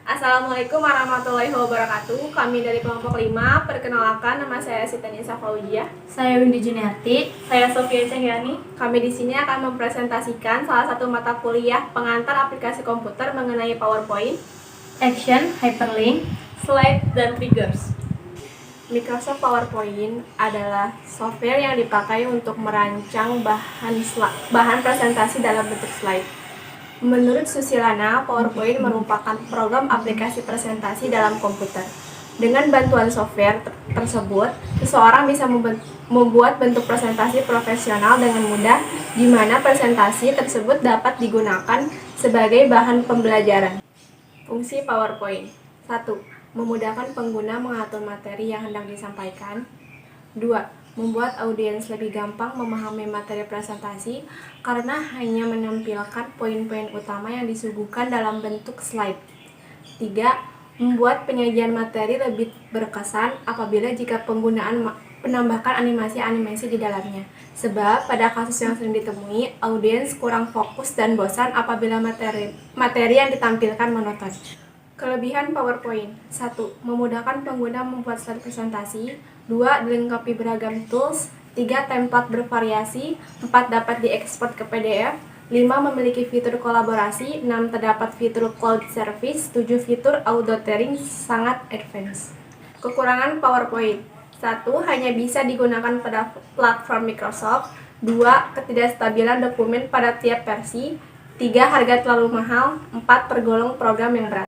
Assalamualaikum warahmatullahi wabarakatuh. Kami dari kelompok 5. Perkenalkan, nama saya Sitanisa Fauzia. Saya Windy Juniati. Saya Sofia Cahyani. Kami di sini akan mempresentasikan salah satu mata kuliah pengantar aplikasi komputer mengenai PowerPoint, Action, Hyperlink, Slide, dan Figures. Microsoft PowerPoint adalah software yang dipakai untuk merancang bahan presentasi dalam bentuk slide. Menurut Susilana, PowerPoint merupakan program aplikasi presentasi dalam komputer. Dengan bantuan software tersebut, seseorang bisa membuat bentuk presentasi profesional dengan mudah, di mana presentasi tersebut dapat digunakan sebagai bahan pembelajaran. Fungsi PowerPoint: 1. Memudahkan pengguna mengatur materi yang hendak disampaikan. 2. Membuat audiens lebih gampang memahami materi presentasi karena hanya menampilkan poin-poin utama yang disuguhkan dalam bentuk slide. 3. Membuat penyajian materi lebih berkesan apabila jika penggunaan menambahkan animasi-animasi di dalamnya. Sebab pada kasus yang sering ditemui, audiens kurang fokus dan bosan apabila materi yang ditampilkan monoton. Kelebihan PowerPoint: 1. Memudahkan pengguna membuat slide presentasi. 2. Dilengkapi beragam tools. 3. Template bervariasi. 4. Dapat diekspor ke PDF. 5. Memiliki fitur kolaborasi. 6. Terdapat fitur cloud service. 7. Fitur auto tailoring sangat advance. Kekurangan PowerPoint: 1. Hanya bisa digunakan pada platform Microsoft. 2. Ketidakstabilan dokumen pada tiap versi. 3. Harga terlalu mahal. 4. Tergolong program yang berat.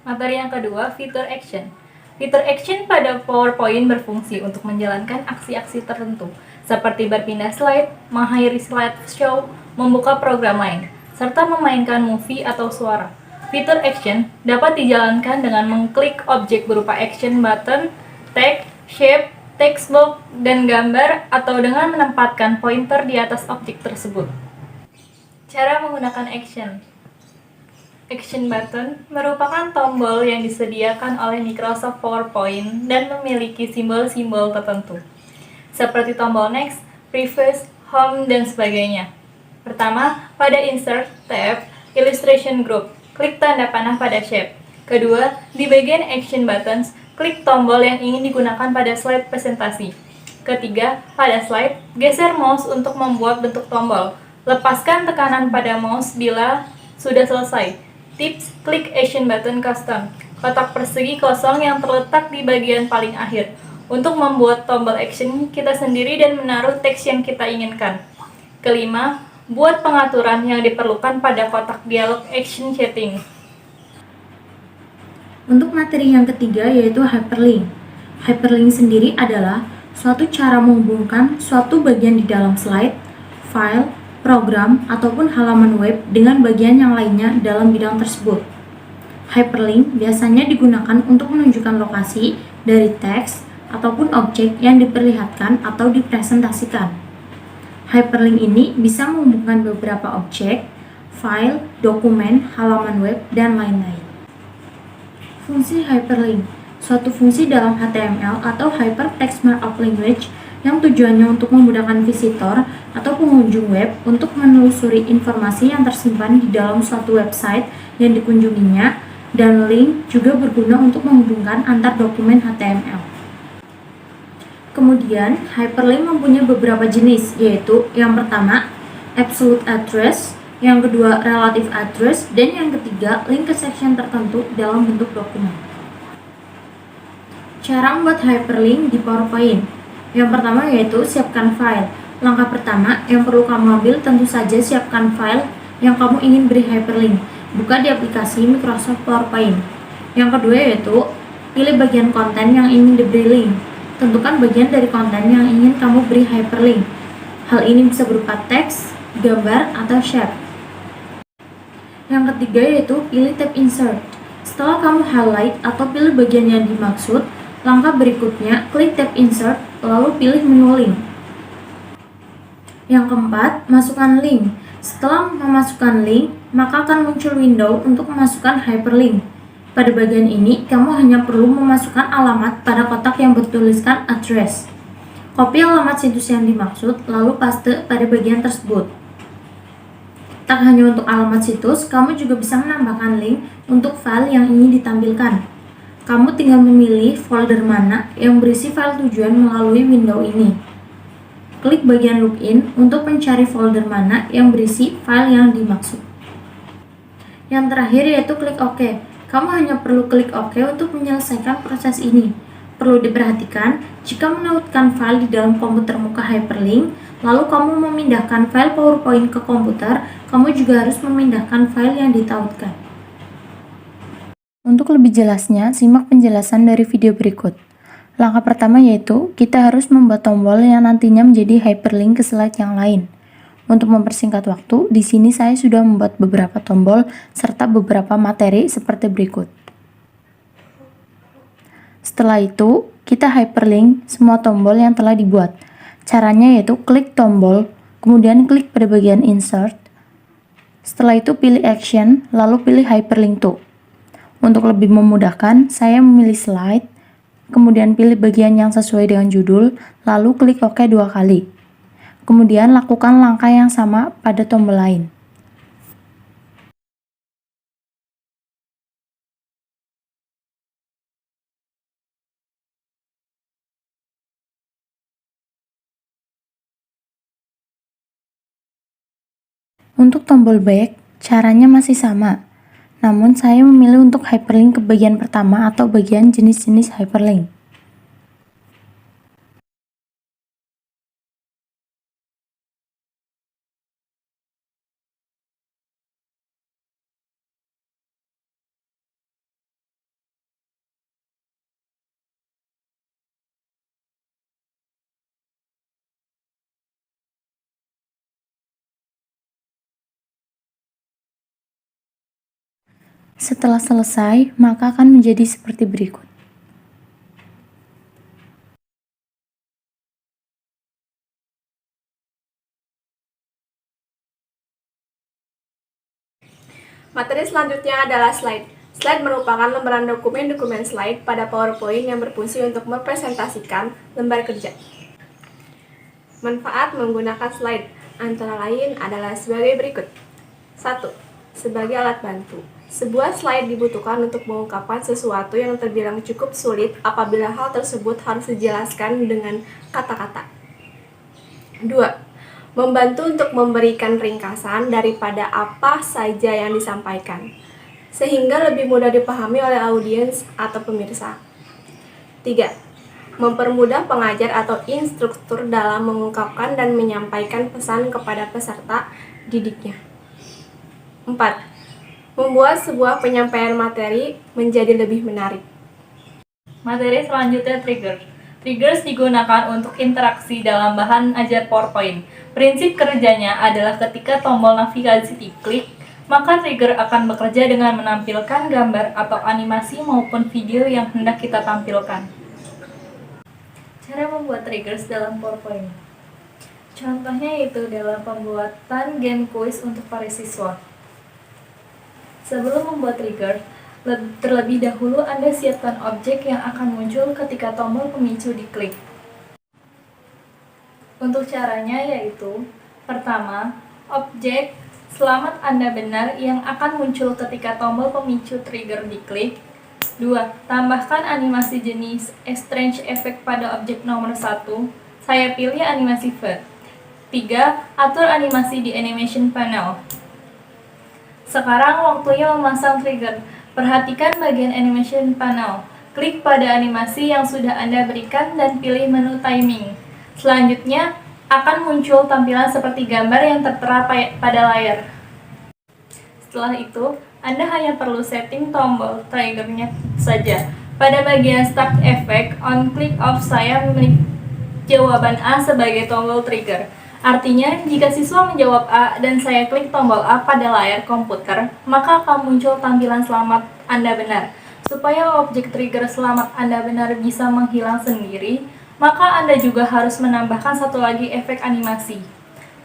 Materi yang kedua, fitur action. Fitur action pada PowerPoint berfungsi untuk menjalankan aksi-aksi tertentu, seperti berpindah slide, mengakhiri slideshow, membuka program lain, serta memainkan movie atau suara. Fitur action dapat dijalankan dengan mengklik objek berupa action button, tag, shape, text box, dan gambar, atau dengan menempatkan pointer di atas objek tersebut. Cara menggunakan action. Action button merupakan tombol yang disediakan oleh Microsoft PowerPoint dan memiliki simbol-simbol tertentu, seperti tombol Next, Previous, Home, dan sebagainya. Pertama, pada Insert tab, Illustration Group, klik tanda panah pada Shape. Kedua, di bagian Action Buttons, klik tombol yang ingin digunakan pada slide presentasi. Ketiga, pada slide, geser mouse untuk membuat bentuk tombol. Lepaskan tekanan pada mouse bila sudah selesai. Tips, klik Action Button Custom, kotak persegi kosong yang terletak di bagian paling akhir, untuk membuat tombol action kita sendiri dan menaruh teks yang kita inginkan. Kelima, buat pengaturan yang diperlukan pada kotak dialog Action Setting. Untuk materi yang ketiga yaitu Hyperlink. Hyperlink sendiri adalah suatu cara menghubungkan suatu bagian di dalam slide, file, program, ataupun halaman web dengan bagian yang lainnya dalam bidang tersebut. Hyperlink biasanya digunakan untuk menunjukkan lokasi dari teks ataupun objek yang diperlihatkan atau dipresentasikan. Hyperlink ini bisa menghubungkan beberapa objek, file, dokumen, halaman web, dan lain-lain. Fungsi hyperlink: suatu fungsi dalam HTML atau Hypertext Markup Language yang tujuannya untuk memudahkan visitor atau pengunjung web untuk menelusuri informasi yang tersimpan di dalam suatu website yang dikunjunginya, dan link juga berguna untuk menghubungkan antar dokumen HTML. Kemudian, hyperlink mempunyai beberapa jenis, yaitu yang pertama, absolute address, yang kedua, relative address, dan yang ketiga, link ke section tertentu dalam bentuk dokumen. Cara membuat hyperlink di PowerPoint. Yang pertama yaitu siapkan file. Langkah pertama yang perlu kamu ambil tentu saja siapkan file yang kamu ingin beri hyperlink. Buka di aplikasi Microsoft PowerPoint. Yang kedua yaitu pilih bagian konten yang ingin diberi link. Tentukan bagian dari konten yang ingin kamu beri hyperlink. Hal ini bisa berupa teks, gambar, atau shape. Yang ketiga yaitu pilih tab Insert. Setelah kamu highlight atau pilih bagian yang dimaksud, langkah berikutnya klik tab Insert, lalu pilih menu link. Yang keempat, masukkan link. Setelah memasukkan link, maka akan muncul window untuk memasukkan hyperlink. Pada bagian ini, kamu hanya perlu memasukkan alamat pada kotak yang bertuliskan address. Copy alamat situs yang dimaksud, lalu paste pada bagian tersebut. Tak hanya untuk alamat situs, kamu juga bisa menambahkan link untuk file yang ingin ditampilkan. Kamu tinggal memilih folder mana yang berisi file tujuan melalui window ini. Klik bagian login untuk mencari folder mana yang berisi file yang dimaksud. Yang terakhir yaitu klik OK. Kamu hanya perlu klik OK untuk menyelesaikan proses ini. Perlu diperhatikan, jika menautkan file di dalam komputer muka hyperlink, lalu kamu memindahkan file PowerPoint ke komputer, kamu juga harus memindahkan file yang ditautkan. Untuk lebih jelasnya, simak penjelasan dari video berikut. Langkah pertama yaitu, kita harus membuat tombol yang nantinya menjadi hyperlink ke slide yang lain. Untuk mempersingkat waktu, di sini saya sudah membuat beberapa tombol serta beberapa materi seperti berikut. Setelah itu, kita hyperlink semua tombol yang telah dibuat. Caranya yaitu klik tombol, kemudian klik pada bagian insert. Setelah itu pilih action, lalu pilih hyperlink to. Untuk lebih memudahkan, saya memilih slide, kemudian pilih bagian yang sesuai dengan judul, lalu klik OK 2 kali. Kemudian lakukan langkah yang sama pada tombol lain. Untuk tombol back, caranya masih sama. Namun saya memilih untuk hyperlink ke bagian pertama atau bagian jenis-jenis hyperlink. Setelah selesai, maka akan menjadi seperti berikut. Materi selanjutnya adalah slide. Slide merupakan lembaran dokumen-dokumen slide pada PowerPoint yang berfungsi untuk mempresentasikan lembar kerja. Manfaat menggunakan slide antara lain adalah sebagai berikut. 1. Sebagai alat bantu. Sebuah slide dibutuhkan untuk mengungkapkan sesuatu yang terbilang cukup sulit apabila hal tersebut harus dijelaskan dengan kata-kata. 2. Membantu untuk memberikan ringkasan daripada apa saja yang disampaikan, sehingga lebih mudah dipahami oleh audiens atau pemirsa. 3. Mempermudah pengajar atau instruktur dalam mengungkapkan dan menyampaikan pesan kepada peserta didiknya. 4. Membuat sebuah penyampaian materi menjadi lebih menarik. Materi selanjutnya trigger. Triggers digunakan untuk interaksi dalam bahan ajar PowerPoint. Prinsip kerjanya adalah ketika tombol navigasi diklik, maka trigger akan bekerja dengan menampilkan gambar atau animasi maupun video yang hendak kita tampilkan. Cara membuat triggers dalam PowerPoint. Contohnya yaitu dalam pembuatan game quiz untuk para siswa. Sebelum membuat trigger, terlebih dahulu Anda siapkan objek yang akan muncul ketika tombol pemicu diklik. Untuk caranya yaitu, pertama, objek selamat Anda benar yang akan muncul ketika tombol pemicu trigger diklik. 2. Tambahkan animasi jenis Strange Effect pada objek nomor 1. Saya pilih animasi fade. 3. Atur animasi di animation panel. Sekarang waktunya memasang trigger. Perhatikan bagian animation panel. Klik pada animasi yang sudah Anda berikan dan pilih menu timing. Selanjutnya, akan muncul tampilan seperti gambar yang tertera pada layar. Setelah itu, Anda hanya perlu setting tombol triggernya saja. Pada bagian Start Effect, on click off saya memilih jawaban A sebagai tombol trigger. Artinya, jika siswa menjawab A dan saya klik tombol A pada layar komputer, maka akan muncul tampilan selamat Anda benar. Supaya objek trigger selamat Anda benar bisa menghilang sendiri, maka Anda juga harus menambahkan satu lagi efek animasi.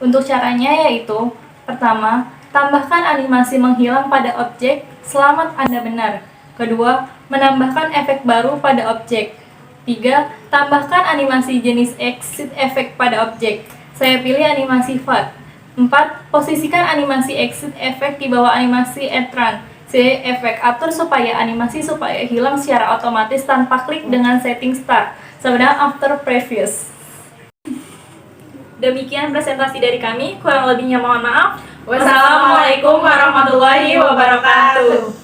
Untuk caranya yaitu, pertama, tambahkan animasi menghilang pada objek selamat Anda benar. Kedua, menambahkan efek baru pada objek. 3. Tambahkan animasi jenis exit effect pada objek. Saya pilih animasi fade. 4. Posisikan animasi exit effect di bawah animasi add run. C. Efek atur supaya animasi hilang secara otomatis tanpa klik dengan setting start. Sebenarnya after previous. Demikian presentasi dari kami, kurang lebihnya mohon maaf. Wassalamualaikum warahmatullahi wabarakatuh.